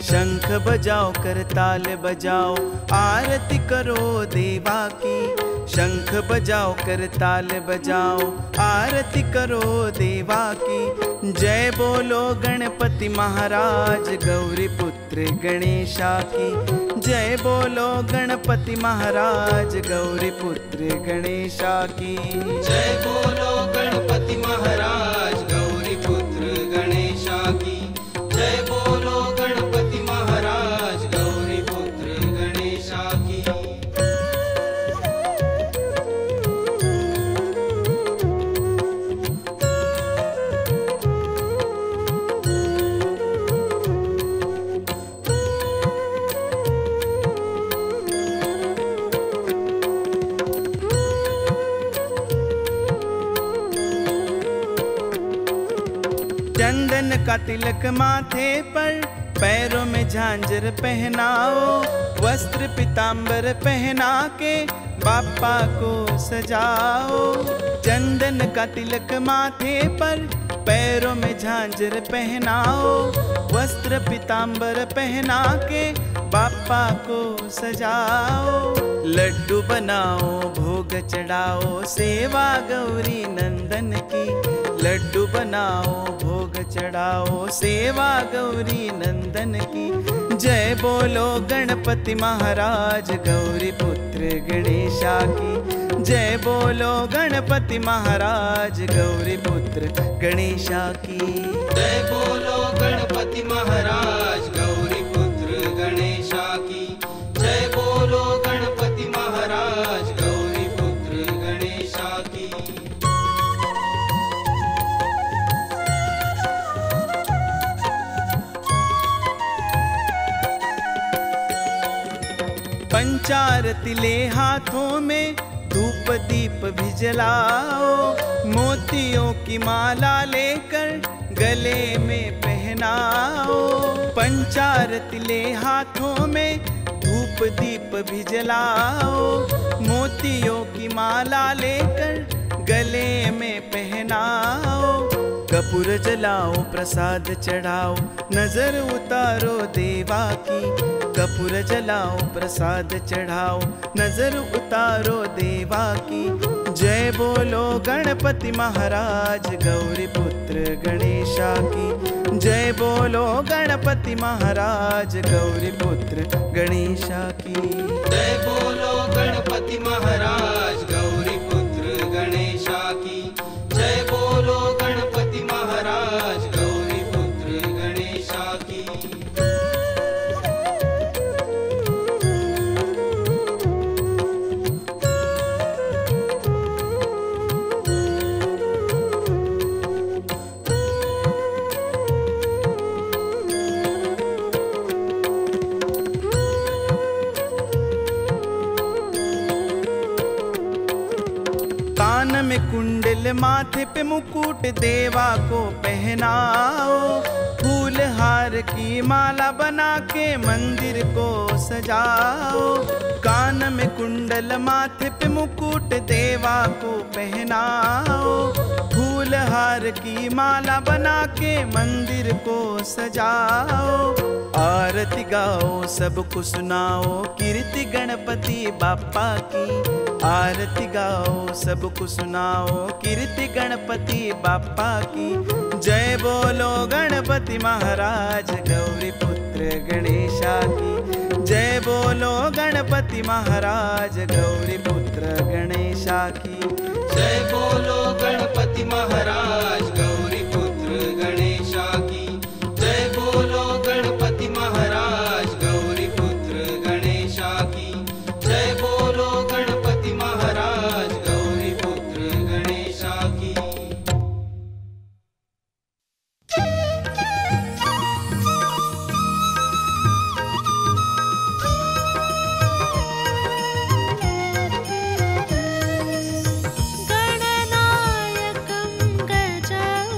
शंख बजाओ करताल बजाओ आरती करो देवा की। शंख बजाओ करताल बजाओ आरती करो देवा की। जय बोलो गणपति महाराज गौरी पुत्र गणेशा की। जय बोलो गणपति महाराज गौरी पुत्र गणेशा की। जय बोलो गणपति महाराज गौरी पुत्र गणेशा की। जय बोलो गणपति महाराज गौरी पुत्र गणेशा की। चंदन का तिलक माथे पर, पैरों में झांझर पहनाओ। वस्त्र पीतांबर पहना के बापा को सजाओ। चंदन का तिलक माथे पर, पैरों में झांझर पहनाओ। वस्त्र पीतांबर पहना के बापा को सजाओ। लड्डू बनाओ भोग चढ़ाओ सेवा गौरी नंदन की। लड्डू बनाओ भोग चढ़ाओ सेवा गौरी नंदन की। जय बोलो गणपति महाराज गौरी पुत्र गणेशा की। जय बोलो गणपति महाराज गौरी पुत्र गणेशा की। जय बोलो गणपति महाराज गौरी पुत्र गणेशा की। जय बोलो गणपति महाराज गौरी पुत्र गणेशा की। पंचारती ले हाथों में धूप दीप भी जलाओ। मोतियों की माला लेकर गले में पहनाओ। पंचारती ले हाथों में धूप दीप भी जलाओ। मोतियों की माला लेकर गले में पहनाओ। कपूर जलाओ प्रसाद चढ़ाओ नजर उतारो देवा की। कपूर जलाओ प्रसाद चढ़ाओ नजर उतारो देवा की। जय बोलो गणपति महाराज गौरी पुत्र गणेशा की। जय बोलो गणपति महाराज गौरी पुत्र गणेशा की। जय बोलो गणपति महाराज गौरी पुत्र गणेशा की। जय बोलो गणपति महाराज गौरी पुत्र गणेशा की। कान में कुंडल माथे पे मुकुट देवा को पहनाओ। फूल हार की माला बना के मंदिर को सजाओ। कान में कुंडल माथे पे मुकुट देवा को पहनाओ। फूल हार की माला बना के मंदिर को सजाओ। आरती गाओ सबको सुनाओ कीर्ति गणपति बापा की। आरती गाओ सबको सुनाओ कीर्ति गणपति बापा की। जय बोलो गणपति महाराज गौरी पुत्र गणेशा की। जय बोलो गणपति महाराज गौरी पुत्र गणेशा की। जय बोलो गणपति महाराज गौरी पुत्र गणेशा की। जय बोलो गणपति महाराज गौरी पुत्र गणेशा की। जय बोलो गणपति महाराज गौरी पुत्र गणेशा की। गणनायकं गजमुखं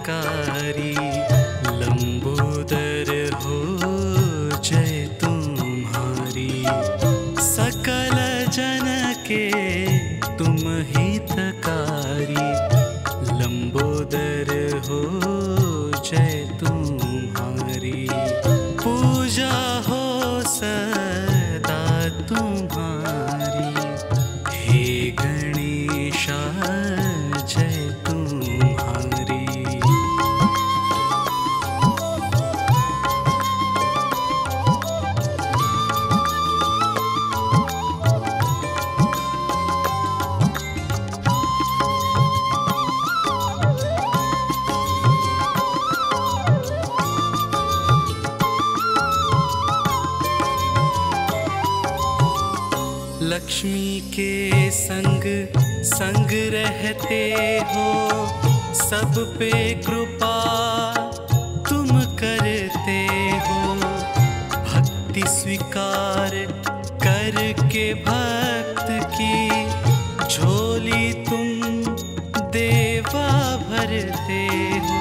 हितकारी, लंबोदर हो जय तुम्हारी। सकल जन के तुम हितकारी, लंबोदर हो जय तुम्हारी। पूजा हो सदा तुम्हारी, हे गणेशा जय तुम्हारी। लक्ष्मी के संग संग रहते हो, सब पे कृपा तुम करते हो। भक्ति स्वीकार करके भक्त की झोली तुम देवा भरते हो।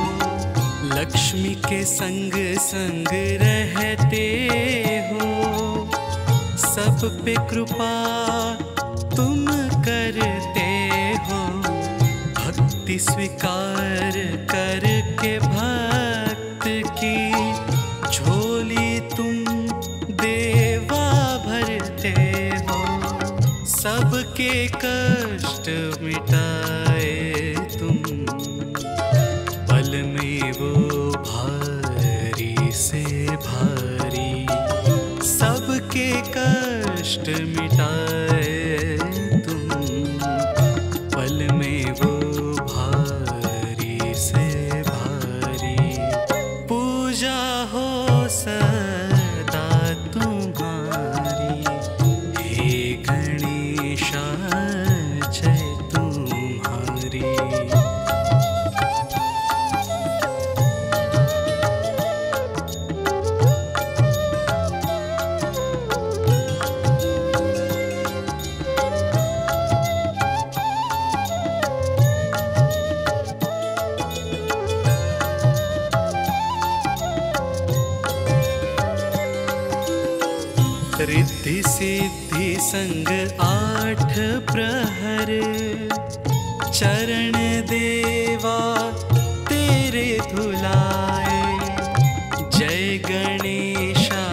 लक्ष्मी के संग संग रहते हो, सब पे कृपा तुम करते हो। भक्ति स्वीकार करके भक्त की झोली तुम देवा भरते हो। सबके कष्ट मिटाए तुम, पल में वो भारी से भारी। सबके कष्ट मिटाए तुम, पल में वो भारी से भारी। पूजा हो सदा तुम्हारी, हे गणेशा जय तुम्हारी। रिद्धि सिद्धि संग 8 प्रहर, चरण देवा तेरे धुलाए। जय गणेशा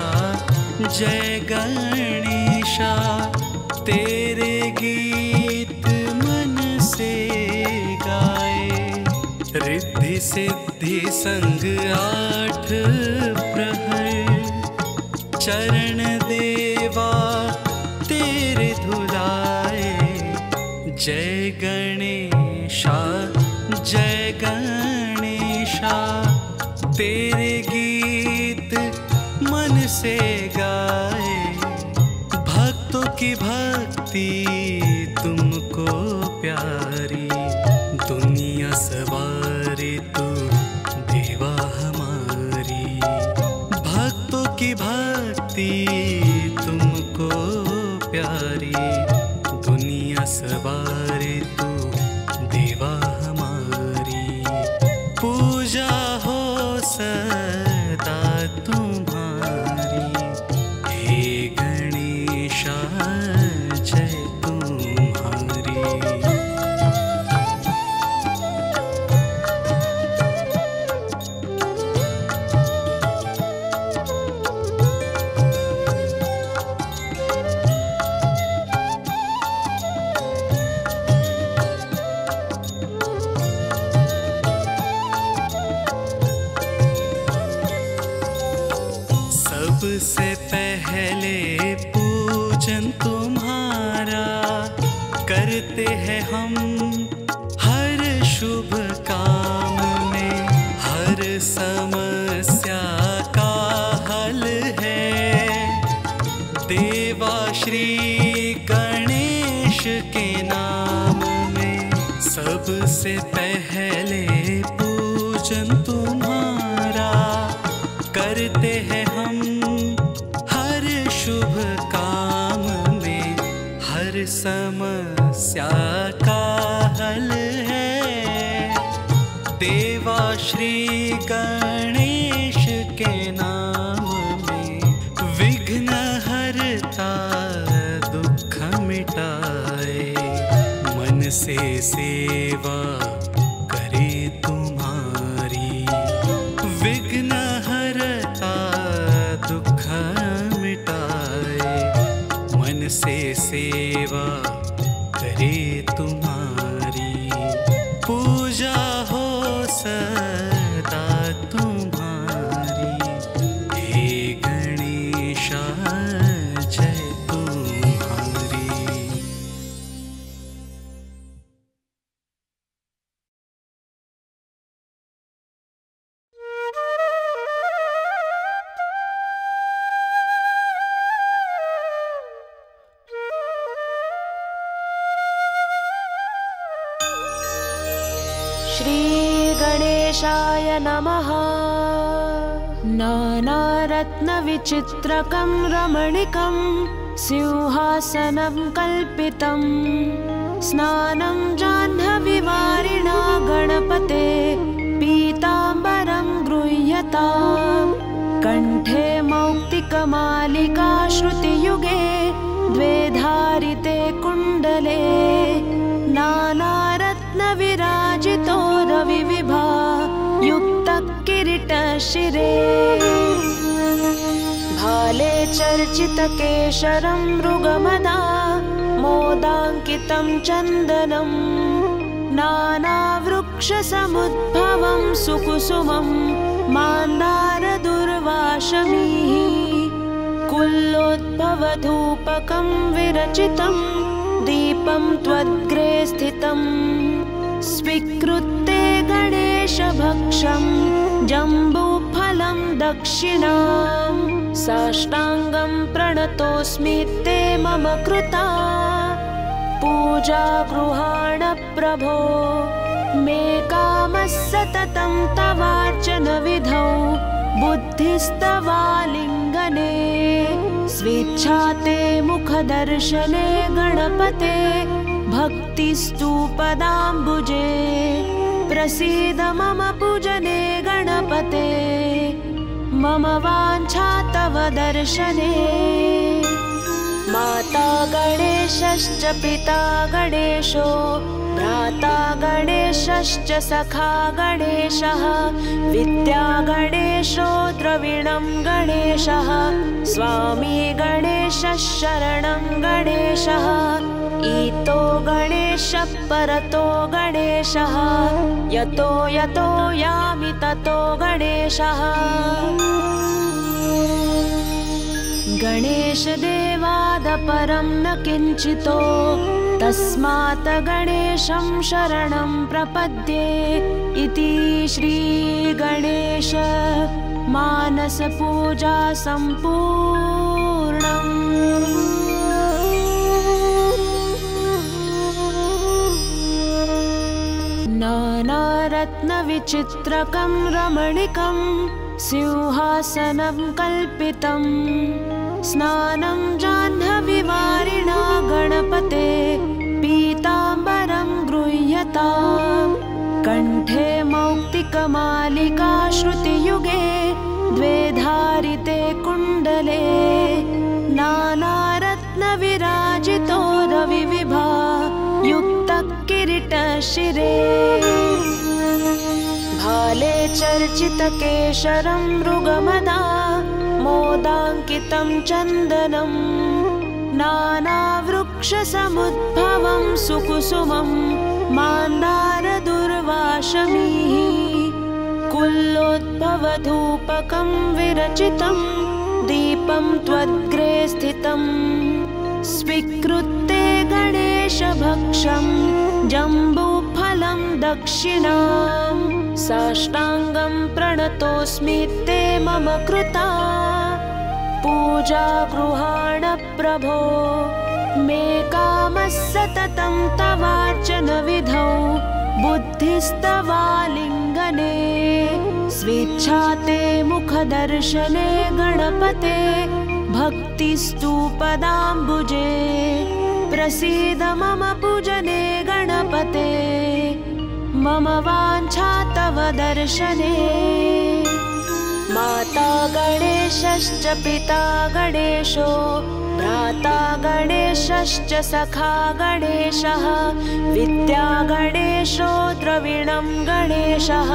जय गणेशा, तेरे गीत मन से गाए। रिद्धि सिद्धि संग 8 प्रहर, चरण देवा तेरे धुलाए। जय गणेशा जय गणेशा, तेरे गीत मन से गाए। भक्तों की भक्ति तुमको प्यारी, दुनिया सवारी तू देवा हमारी। भक्तों की भक्ति तुमको प्यारी, दुनिया सवारी तू देवा हमारी। पूजा हो सदा तुम्हारी, हे गणेशा जय तुम्हारी। सबसे पहले पूजन तुम्हारा करते हैं हम, हर शुभ काम में। हर समस्या का हल है देवा श्री गणेश के नाम में। सबसे पहले पूजन तुम्हारा करते हैं हम, हर शुभ काम में। हर समस्या का हल है देवा श्री गणेश के नाम में, विघ्न हरता दुख मिटाए। मन से सेवा करे तुम्हारी, विघ्न हरता दुख मिटाए। मन से सेवा करे तुम्हारी, पूजा हो सदा तुम्हारी। हे गणेशा जय तुम्हारी। श्रीगणेशाय नमः। नानारत्नविचित्रकं रमणीकं सिंहासनं कल्पितं, स्नानं जाह्नवीवारिणा गणपते पीताम्बरं गृह्यताम्। कण्ठे मौक्तिकमालिका श्रुतियुगे, द्वे धारिते कुण्डले, नानारत्नविराजितो रविविभा युक्तः किरीटशिरे। भाले चर्चितकेशरं मृगमदा मोदाङ्कितं चन्दनं, नानावृक्षसमुद्भवं सुकुसुमं मान्दारदुर्वाशमीः। कुल्लोद्भवधूपकं विरचितं, दीपं त्वद्ग्रे स्थितं। स्वीकृत्य गणेशभक्षं जम्बूफलं दक्षिणां, साष्टाङ्गं प्रणतोऽस्मि ते मम कृता। पूजा गृहाण प्रभो, मे कामः सततं तवार्चनविधौ, बुद्धिस्तवालिङ्गने। स्वेच्छा ते मुखदर्शने गणपते, भक्तिस्तु पदाम्बुजे। प्रसीद मम पूजने गणपते, मम वाञ्छा तव दर्शने। माता गणेशश्च पिता गणेशो, भ्राता गणेशश्च सखा गणेशः। विद्या गणेशो द्रविणं गणेशः, स्वामी गणेशः शरणं गणेशः। ईतो गणेशः परतो गणेशः, यतो यतो यामि ततो गणेशः। गणेशदेवादपरं न किञ्चितो, तस्मात् गणेशं शरणं प्रपद्ये। इति श्रीगणेश मानसपूजा सम्पूर्णम्। नानारत्नविचित्रकं रमणीकं सिंहासनं कल्पितं, स्नानं जाह्नवीवारिणा गणपते पीताम्बरं गृह्यताम्। कण्ठे मौक्तिकमालिका श्रुतियुगे, द्वे धारिते कुण्डले, नानारत्नविराजितो रविविभा युक्तः किरीटशिरे। भाले चर्चितकेशरं मृगमदा मोदाङ्कितं चन्दनं, नानावृक्षसमुद्भवं सुकुसुमं मान्दारदुर्वाशमीः। कुल्लोद्भवधूपकं विरचितं, दीपं त्वद्ग्रे स्थितं। स्वीकृत्य गणेशभक्षं जम्बूफलं दक्षिणां, साष्टाङ्गं प्रणतोऽस्मि ते मम कृता। पूजा गृहाण प्रभो, मे कामः सततं तवार्चनविधौ, बुद्धिस्तवालिङ्गने। स्वेच्छा ते मुखदर्शने गणपते, भक्तिस्तु पदाम्बुजे। प्रसीद मम पूजने गणपते, मम वाञ्छा तव दर्शने। माता गणेशश्च पिता गणेशो भ्राता गणेशश्च सखा गणेशः विद्या गणेशो द्रविणं गणेशः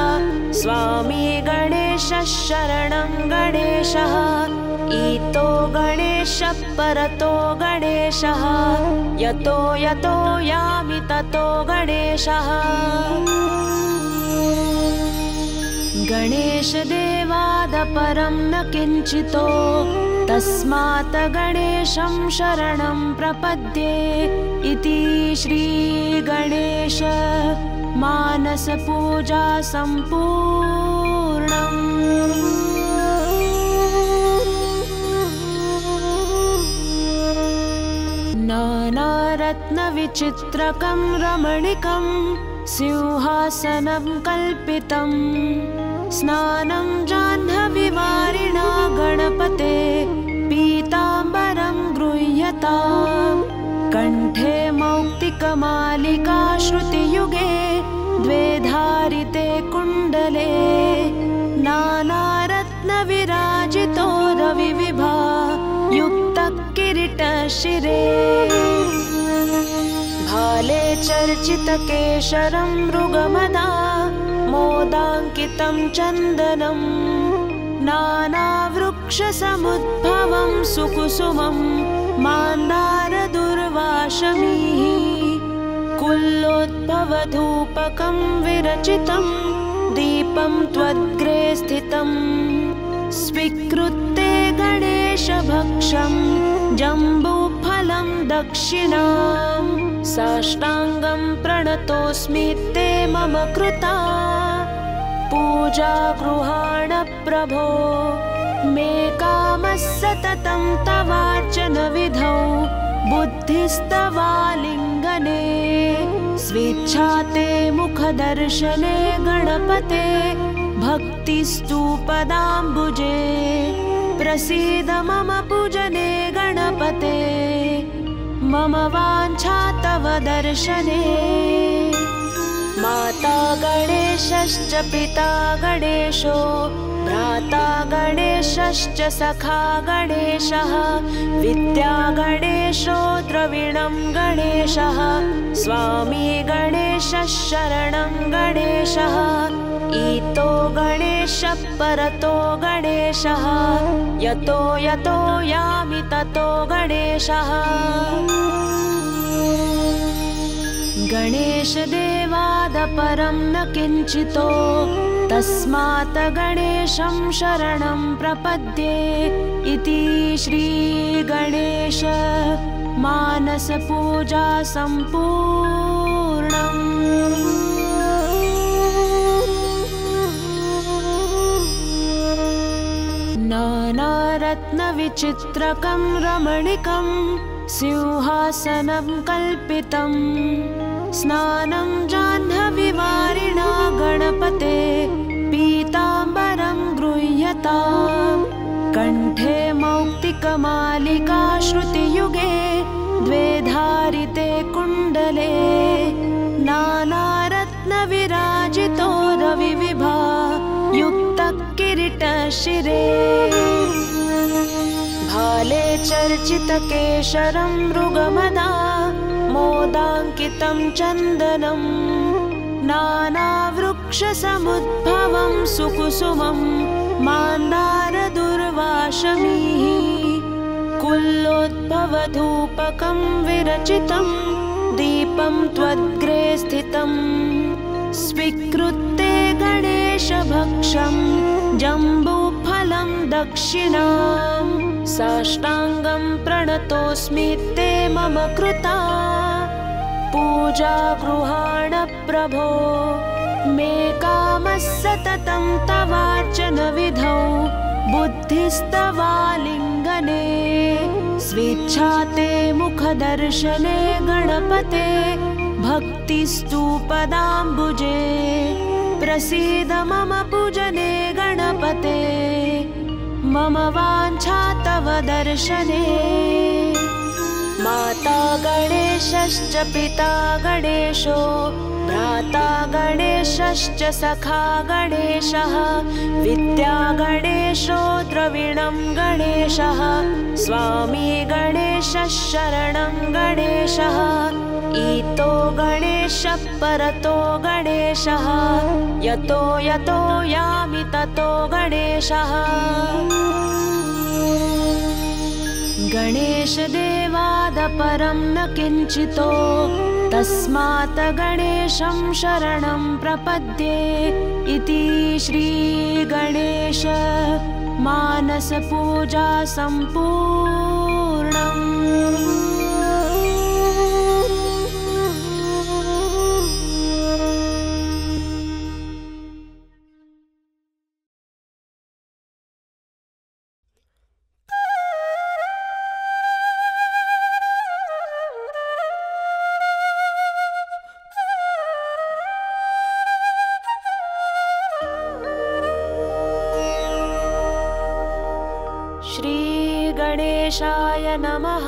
स्वामी गणेशः शरणं गणेशः ईतो गणेशः परतो गणेशः यतो यतो यामि ततो गणेशः। गणेशदेवादपरं न किञ्चितो तस्मात् गणेशं शरणं प्रपद्ये इति श्रीगणेश मानसपूजा सम्पूर्णम्। नानारत्नविचित्रकं रमणीकं सिंहासनं कल्पितं स्नानं जाह्नवीवारिणा गणपते पीताम्बरं गृह्यताम् कण्ठे मौक्तिकमालिका श्रुतियुगे द्वे धारिते कुण्डले नानारत्नविराजितो रविविभा युक्तकिरीटशिरे भाले चर्चितकेशरं मृगमदा मोदाङ्कितं चन्दनं नानावृक्षसमुद्भवं सुकुसुमं मान्दारदुर्वाशमीः कुल्लोद्भवधूपकं विरचितं दीपं त्वद्ग्रे स्थितं स्वीकृत्य गणेशभक्षं जम्बूफलं दक्षिणां साष्टाङ्गं प्रणतोऽस्मि ते मम कृता पूजा गृहाण प्रभो मे कामः सततं तवार्चन विधौ बुद्धिस्तवालिङ्गने स्वेच्छा ते मुखदर्शने गणपते भक्तिस्तूपदाम्बुजे प्रसीद मम पूजने गणपते मम वाञ्छा तव दर्शने। माता गणेशश्च पिता गणेशो भ्राता गणेशश्च सखा गणेशः विद्या गणेशो द्रविणं गणेशः स्वामी गणेशः शरणं गणेशः ईतो गणेशः परतो गणेशः यतो यतो यामि ततो गणेशः। गणेशदेवादपरं न किञ्चितो तस्मात् गणेशं शरणं प्रपद्ये इति श्रीगणेश मानसपूजा सम्पूर्णम्। नानारत्नविचित्रकं रमणीकं सिंहासनं कल्पितं स्नानं जाह्नवीवारिणा गणपते पीताम्बरं गृह्यताम् कण्ठे मौक्तिकमालिका श्रुतियुगे द्वे धारिते कुण्डले नानारत्नविराजितो रविविभा युक्तकिरीटशिरे भाले चर्चितकेशरं मृगमदा मोदाङ्कितं चन्दनं नानावृक्षसमुद्भवं सुकुसुमं मान्दारदुर्वाशमीः कुल्लोद्भवधूपकं विरचितं दीपं त्वद्ग्रे स्थितं स्वीकृत्य गणेशभक्षं जम्बूफलं दक्षिणां साष्टाङ्गं प्रणतोऽस्मि ते मम कृता पूजा गृहाण प्रभो मे कामः सततं तवार्चन विधौ बुद्धिस्तवालिङ्गने स्वेच्छा ते मुखदर्शने गणपते भक्तिस्तूपदाम्बुजे प्रसीद मम पूजने गणपते मम वाञ्छा तव दर्शने। माता गणेशश्च पिता गणेशो भ्राता गणेशश्च सखा गणेशः विद्या गणेशो द्रविणं गणेशः स्वामी गणेशः शरणं गणेशः ईतो गणेशः परतो गणेशः यतो यतो यामि ततो गणेशः गणेशदेवादपरं न किञ्चितो तस्मात् गणेशं शरणं प्रपद्ये इति श्रीगणेश मानसपूजा सम्पूर्णम्। श्रीगणेशाय नमः।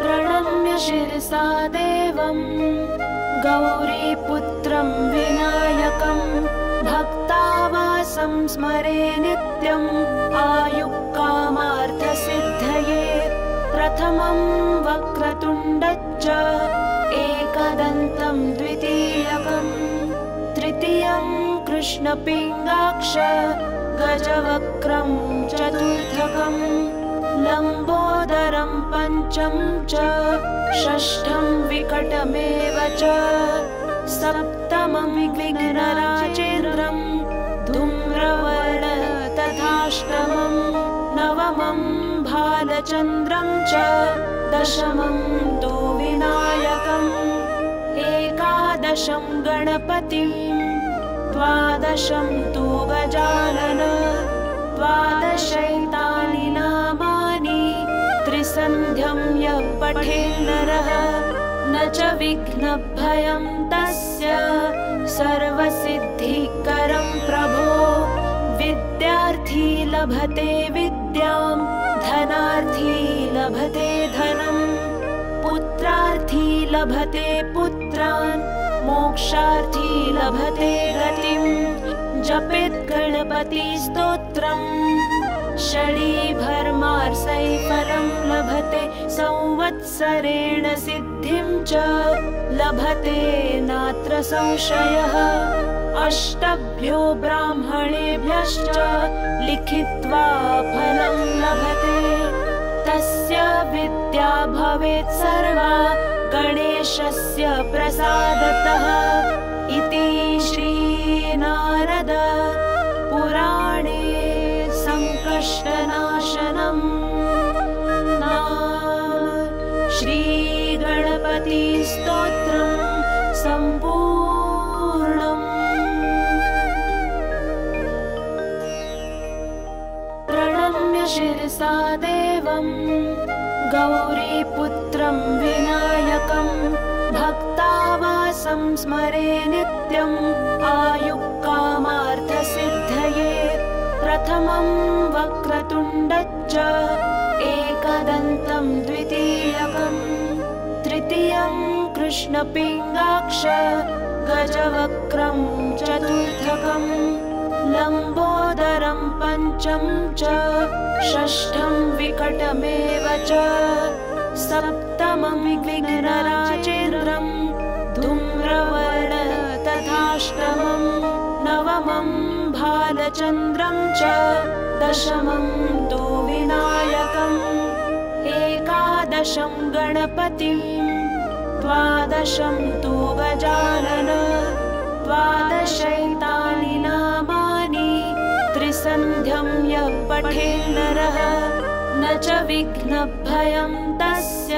प्रणम्य शिरसा देवं गौरीपुत्रं विनायकं भक्तावासं स्मरे नित्यम् आयुक्कामार्थसिद्धये प्रथमं वक्रतुण्डञ्च एकदन्तं द्वितीयकं तृतीयं कृष्णपिङ्गाक्ष गजवक्रं चतुर्थकं लम्बोदरं पंचम च षष्ठं विकटमेव च सप्तमं विघ्नराजेन्द्रं धूम्रवर्ण तथाष्टमं नवमं भालचन्द्रं च दशमं तु विनायकम् एकादशं गणपतिं द्वादशं तु गजानन द्वादशैतानि नामानि त्रिसन्ध्यं यः पठेन्नरः न च विघ्नभयं तस्य सर्वसिद्धिकरं प्रभो विद्यार्थी लभते विद्यां धनार्थी लभते धनं पुत्रार्थी लभते पुत्रान् मोक्षार्थी लभते गतिं जपेत् गणपति स्तोत्रम् षडीभर्मार्सैफलं लभते संवत्सरेण सिद्धिं च लभते नात्र संशयः अष्टभ्यो ब्राह्मणेभ्यश्च लिखित्वा फलं लभते तस्य विद्या भवेत् सर्वा गणेशस्य प्रसादतः इति श्रीनारद पुराणे संकष्टनाशनं नाम श्रीगणपति स्तोत्रं सम्पूर्णम्। प्रणम्य शिरसा देवं गौरीपुत्रं विनायकं भक्तावासं स्मरे नित्यम् आयुक्कामार्थसिद्धये प्रथमं वक्रतुण्डञ्च एकदन्तं द्वितीयकं तृतीयं कृष्णपिङ्गाक्ष गजवक्रं चतुर्थकं लम्बोदरं पंचम च षष्ठं विकटमेव च सप्तमं विघ्नराजेन्द्रं धूम्रवर्ण तथाष्टमं नवमं भालचन्द्रं च दशमं तु विनायकम् एकादशं गणपतिं द्वादशं तु गजानन द्वादशैतानि नामानि त्रिसन्ध्यं यः पठेन्नरः न च विघ्नभयं तस्य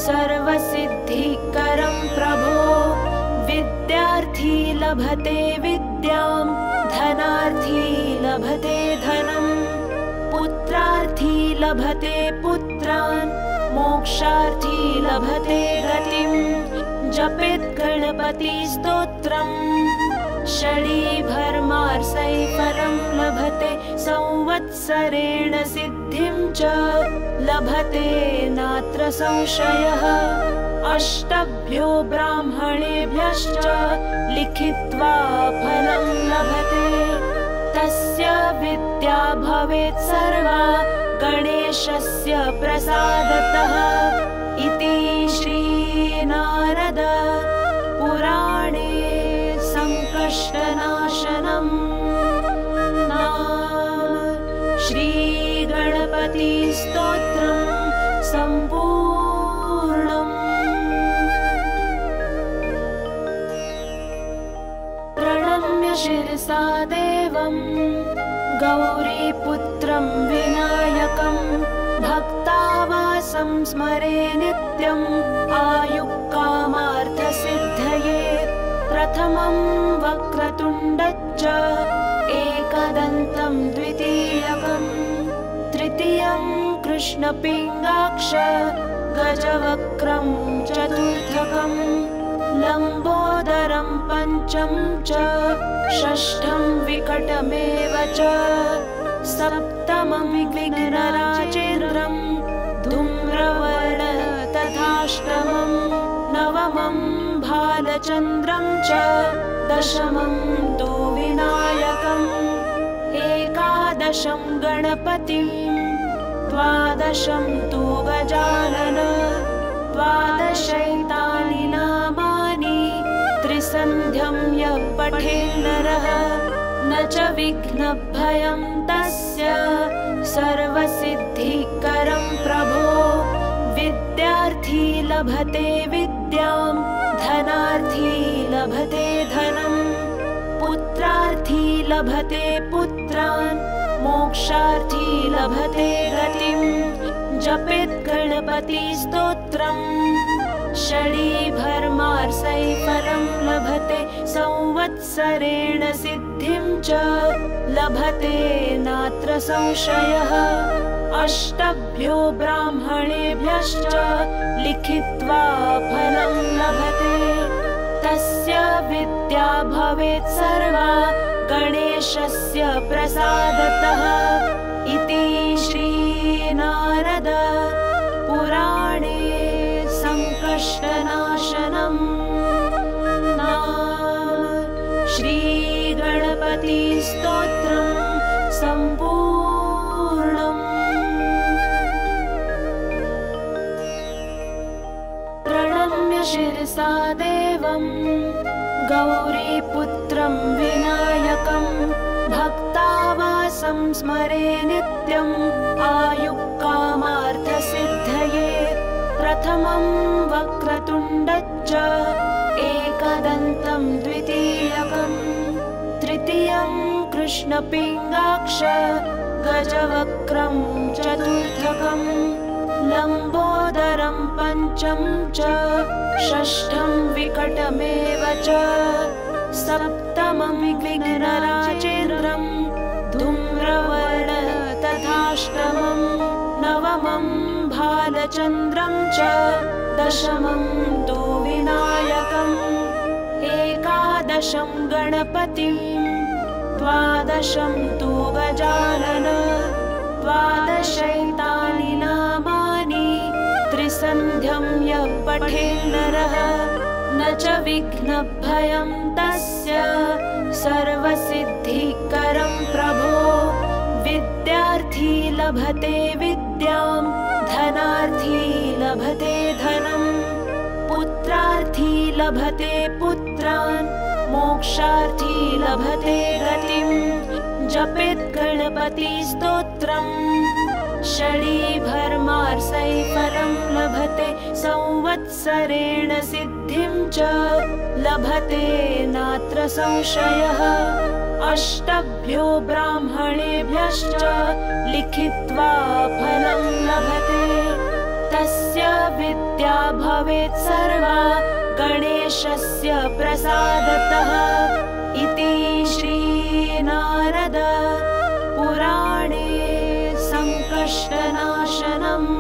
सर्वसिद्धिकरं प्रभो विद्यार्थी लभते विद्यां धनार्थी लभते धनं पुत्रार्थी लभते पुत्रान् मोक्षार्थी लभते गतिं जपेत् गणपति स्तोत्रम् षडीभर्मार्सैफलं लभते संवत्सरेण सिद्धिं च लभते नात्र संशयः अष्टभ्यो ब्राह्मणेभ्यश्च लिखित्वा फलं लभते तस्य विद्या भवेत् सर्वा गणेशस्य प्रसादतः इति श्रीनारद पुराणे संकष्टनाशनम् नाम श्रीगणपतिस्तोत्रं सम्पूर्णम्। प्रणम्य शिरसा देवं गौरीपुत्रं विनायकं भक्तावासं स्मरे नित्यम् आयुक्कामार्थसिद्धये प्रथमं वक्रतुण्डञ्च एकदन्तं द्वितीयकं तृतीयं कृष्णपिङ्गाक्ष गजवक्त्रं चतुर्थकं लम्बोदरं पञ्चम च षष्ठं विकटमेव च सप्तमं विघ्नराजेन्द्रं धूम्रवर्ण तथाष्टमं नवमं भालचन्द्रं च दशमं तु विनायकम् एकादशं गणपतिं द्वादशं तु गजानन द्वादशैतानि नामानि त्रिसन्ध्यं यः पठेन्नरः न च विघ्नभयं तस्य सर्वसिद्धिकरं प्रभो विद्यार्थी लभते विद्यां धनार्थी लभते धनं पुत्रार्थी लभते पुत्रान् मोक्षार्थी लभते गतिं जपेत् गणपतिस्तोत्रम् षडीभर्मार्सैफलं लभते संवत्सरेण सिद्धिं च लभते नात्र संशयः अष्टभ्यो ब्राह्मणेभ्यश्च लिखित्वा फलं लभते तस्य विद्या भवेत् सर्वा गणेशस्य प्रसादतः इति श्रीनारद पुराणे संकष्टनाशनम् नाम श्रीगणपतिस्तोत्रं सम्पूर्णम्। प्रणम्य शिरसा देवं गौरीपुत्रं विनायकं भक्तावासं स्मरे नित्यम् आयुक्कामार्थसिद्धये प्रथमं वक्रतुण्डञ्च एकदन्तं द्वितीयकं तृतीयं कृष्णपिङ्गाक्ष गजवक्त्रं चतुर्थकं लम्बोदरं पञ्चम च षष्ठं विकटमेव च सप्तमं विघ्नराजेन्द्रं धूम्रवर्ण तथाष्टमं नवमं भालचन्द्रं च दशमं तु विनायकम् एकादशं गणपतिं द्वादशं तु गजानन द्वादशैतानि नामानि त्रिसन्ध्यं यः पठेन्नरः न च विघ्नभयं तस्य सर्वसिद्धिकरं प्रभो विद्यार्थी लभते विद्यां धनार्थी लभते धनं पुत्रार्थी लभते पुत्रान् मोक्षार्थी लभते गतिं जपेत् गणपतिस्तोत्रम् षडीभर्मार्सैफलं लभते संवत्सरेण सिद्धिं च लभते नात्र संशयः अष्टभ्यो ब्राह्मणेभ्यश्च लिखित्वा फलं लभते तस्य विद्या भवेत् सर्वा गणेशस्य प्रसादतः इति श्रीनारद पुराणे संकष्टनाशनम्।